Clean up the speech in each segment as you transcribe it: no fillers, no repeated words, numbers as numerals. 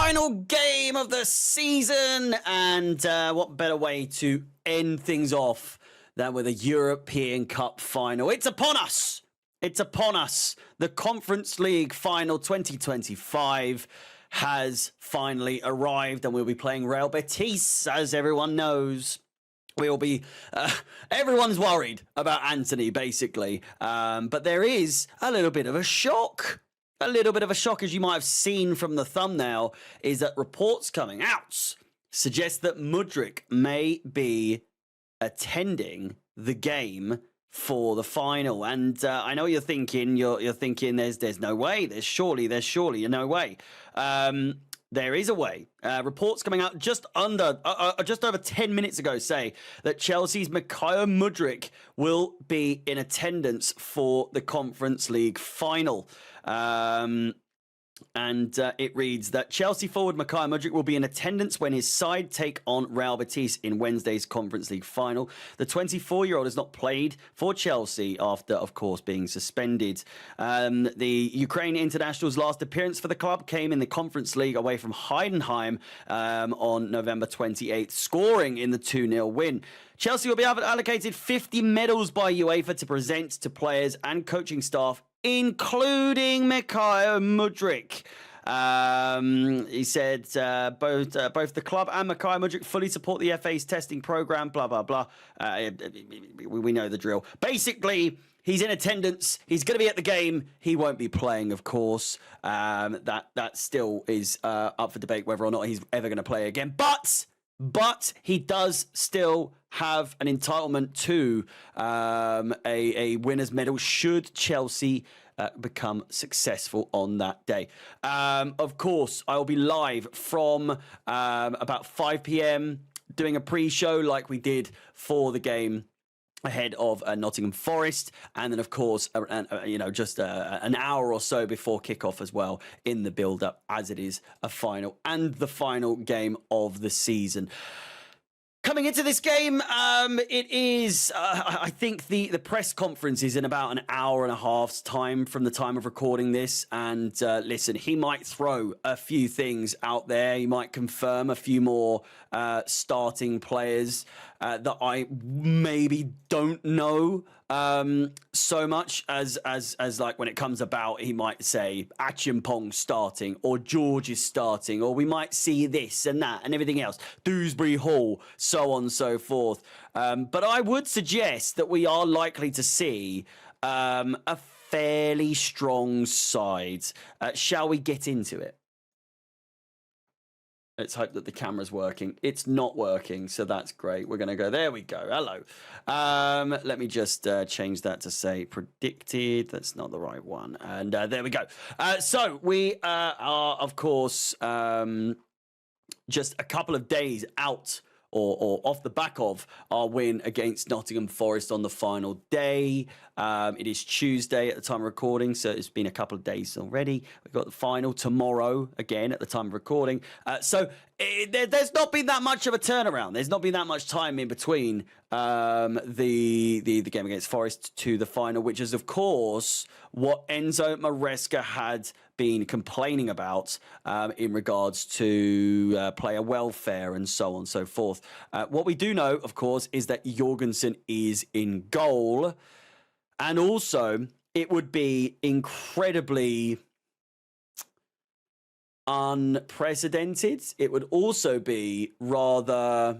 final game of the season, and what better way to end things off than with a European Cup final. It's upon us. It's upon us. The Conference League final 2025 has finally arrived, and we'll be playing Real Betis, as everyone knows. We'll be, everyone's worried about Anthony, basically. But there is a little bit of a shock. A little bit of a shock, as you might have seen from the thumbnail, is that reports coming out suggest that Mudryk may be attending the game for the final. And I know what you're thinking. You're thinking there's no way. There's surely no way. There is a way. Reports coming out just over 10 minutes ago say that Chelsea's Mudryk will be in attendance for the Conference League final. It reads that Chelsea forward Mudryk will be in attendance when his side take on Real Betis in Wednesday's Conference League final. The 24-year-old has not played for Chelsea after, of course, being suspended. The Ukraine international's last appearance for the club came in the Conference League away from Heidenheim on November 28th, scoring in the 2-0 win. Chelsea will be allocated 50 medals by UEFA to present to players and coaching staff, including Mudryk. He said both the club and Mudryk fully support the FA's testing program, blah, blah, blah. We know the drill. Basically, he's in attendance. He's going to be at the game. He won't be playing, of course. That still is up for debate whether or not he's ever going to play again. But he does still have an entitlement to a winner's medal should Chelsea become successful on that day. Of course, I will be live from about 5 p.m. doing a pre-show like we did for the game ahead of Nottingham Forest, and then of course, just an hour or so before kickoff as well in the build-up, as it is a final and the final game of the season. Coming into this game, it is, I think the press conference is in about an hour and a half's time from the time of recording this. And listen, he might throw a few things out there. He might confirm a few more starting players that I maybe don't know so much as like when it comes about, he might say Achiampong starting or George is starting, or we might see this and that and everything else, Dewsbury Hall, so on and so forth. But I would suggest that we are likely to see a fairly strong side. Shall we get into it? Let's hope that the camera's working. It's not working, so that's great. We're going to go. There we go. Hello. Let me just change that to say predicted. That's not the right one. And there we go. So we are, of course, just a couple of days out or off the back of our win against Nottingham Forest on the final day. It is Tuesday at the time of recording, so it's been a couple of days already. We've got the final tomorrow, again, at the time of recording. There's not been that much of a turnaround. There's not been that much time in between the game against Forest to the final, which is, of course, what Enzo Maresca had been complaining about in regards to player welfare and so on and so forth. What we do know, of course, is that Jorgensen is in goal. And also, it would be incredibly unprecedented. It would also be rather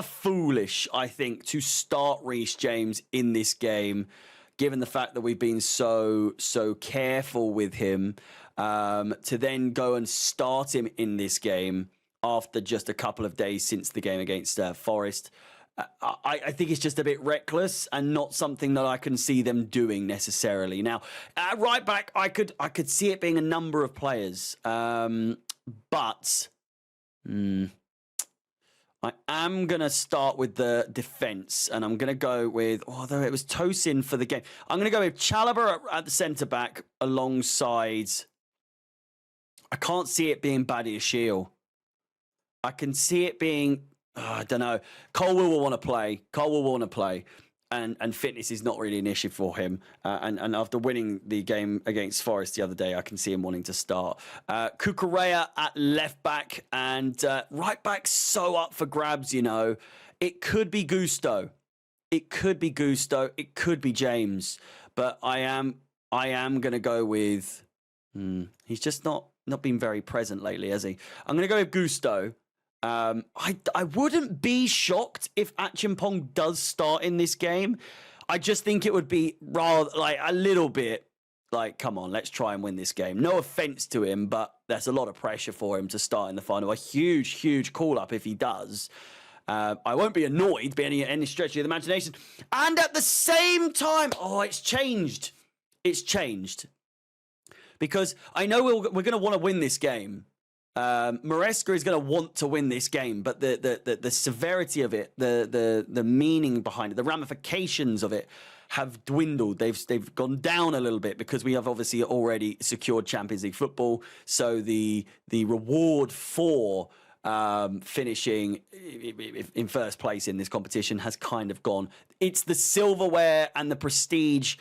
foolish, I think, to start Reece James in this game, given the fact that we've been so careful with him, to then go and start him in this game after just a couple of days since the game against Forest. I think it's just a bit reckless and not something that I can see them doing necessarily. Now, at right back, I could see it being a number of players, but I am going to start with the defence, and I'm going to go with, although it was Tosin for the game, I'm going to go with Chalobah at the centre-back alongside, I can't see it being Badiashile. I can see it being, I don't know, Colwell will want to play. and fitness is not really an issue for him. And after winning the game against Forest the other day, I can see him wanting to start. Cucurella at left back, and right back so up for grabs, you know. It could be Gusto. It could be Gusto. It could be James. But I am going to go with... he's just not been very present lately, has he? I'm going to go with Gusto. I wouldn't be shocked if Achimpong does start in this game. I just think it would be rather like a little bit like, come on, let's try and win this game. No offense to him, but that's a lot of pressure for him to start in the final. A huge, huge call up if he does. I won't be annoyed by any stretch of the imagination. And at the same time, it's changed. It's changed. Because I know we're going to want to win this game. Maresca is going to want to win this game, but the severity of it, the meaning behind it, the ramifications of it have dwindled. They've gone down a little bit because we have obviously already secured Champions League football. So the reward for finishing in first place in this competition has kind of gone. It's the silverware and the prestige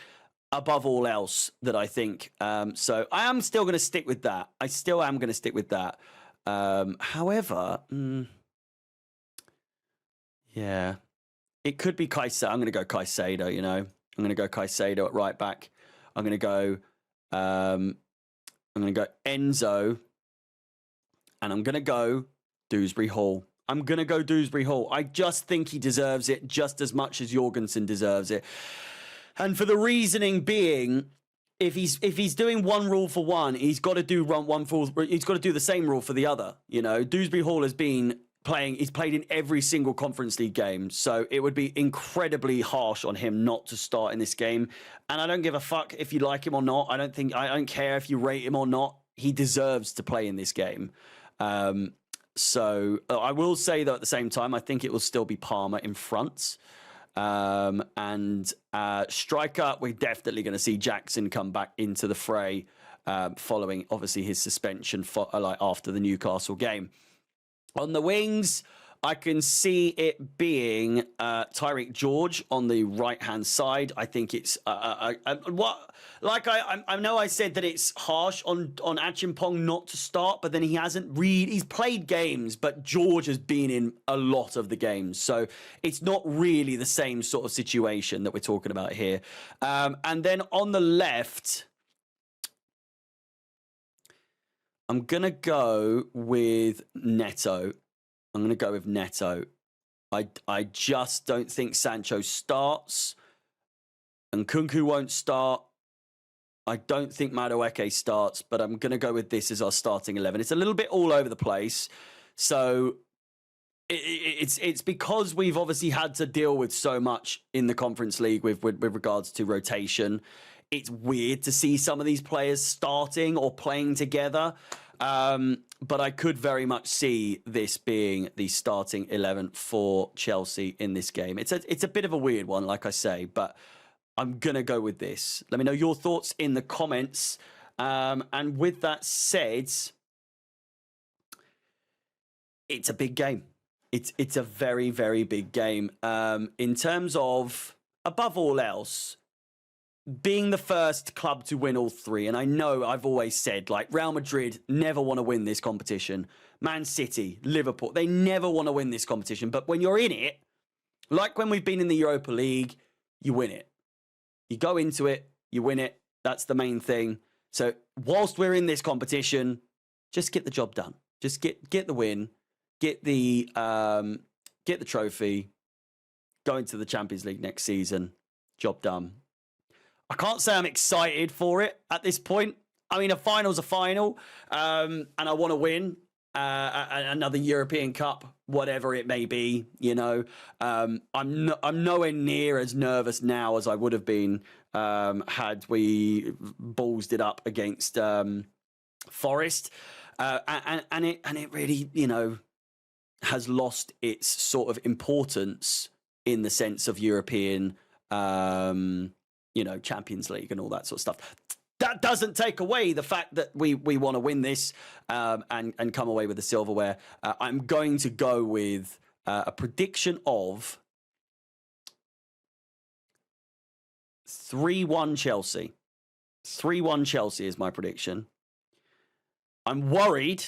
above all else that I think. So I am still going to stick with that. I still am going to stick with that. However, yeah, it could be Caicedo. I'm going to go Caicedo, you know. I'm going to go Caicedo at right back. I'm going to go Enzo. And I'm going to go Dewsbury Hall. I'm going to go Dewsbury Hall. I just think he deserves it just as much as Jorgensen deserves it. And for the reasoning being, if he's doing one rule for one, he's got to do he's got to do the same rule for the other. You know, Dewsbury Hall has been playing. He's played in every single Conference League game, so it would be incredibly harsh on him not to start in this game. And I don't give a fuck if you like him or not. I don't care if you rate him or not. He deserves to play in this game. So I will say though at the same time, I think it will still be Palmer in front. And striker, we're definitely going to see Jackson come back into the fray following obviously his suspension after the Newcastle game. On the wings, I can see it being Tyreek George on the right-hand side. I think it's I know I said that it's harsh on Achimpong not to start, but then he's played games, but George has been in a lot of the games. So it's not really the same sort of situation that we're talking about here. And then on the left, I'm going to go with Neto. I just don't think Sancho starts. And Kunku won't start. I don't think Madueke starts, but I'm going to go with this as our starting 11. It's a little bit all over the place. So it's because we've obviously had to deal with so much in the Conference League with regards to rotation. It's weird to see some of these players starting or playing together. But I could very much see this being the starting 11 for Chelsea in this game. It's a bit of a weird one, like I say, but I'm going to go with this. Let me know your thoughts in the comments. And with that said, it's a big game. It's a very, very big game. In terms of, above all else, being the first club to win all three, and I know I've always said, like, Real Madrid never want to win this competition. Man City, Liverpool, they never want to win this competition. But when you're in it, like when we've been in the Europa League, you win it. You go into it, you win it. That's the main thing. So whilst we're in this competition, just get the job done. Just get the win, get the trophy, go into the Champions League next season. Job done. I can't say I'm excited for it at this point. I mean, a final's a final, and I want to win another European Cup, whatever it may be. You know, I'm nowhere near as nervous now as I would have been had we ballsed it up against Forest, and it really, you know, has lost its sort of importance in the sense of European. You know, Champions League and all that sort of stuff. That doesn't take away the fact that we want to win this and come away with the silverware. I'm going to go with a prediction of 3-1 Chelsea. 3-1 Chelsea is my prediction. I'm worried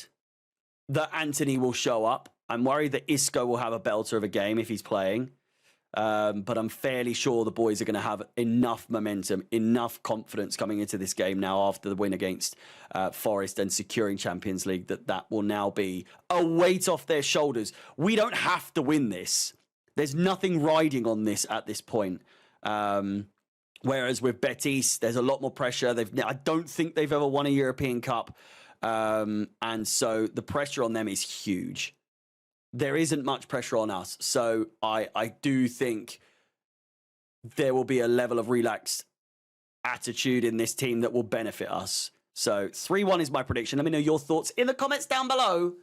that Anthony will show up. I'm worried that Isco will have a belter of a game if he's playing. But I'm fairly sure the boys are going to have enough momentum, enough confidence coming into this game now after the win against Forest and securing Champions League that will now be a weight off their shoulders. We don't have to win this. There's nothing riding on this at this point. Whereas with Betis, there's a lot more pressure. I don't think they've ever won a European Cup. And so the pressure on them is huge. There isn't much pressure on us. So I do think there will be a level of relaxed attitude in this team that will benefit us. So 3-1 is my prediction. Let me know your thoughts in the comments down below.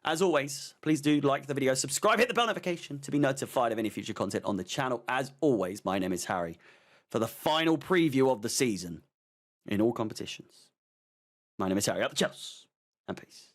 As always, please do like the video, subscribe, hit the bell notification to be notified of any future content on the channel. As always, my name is Harry for the final preview of the season in all competitions. My name is Harry. Up the Chelsea and peace.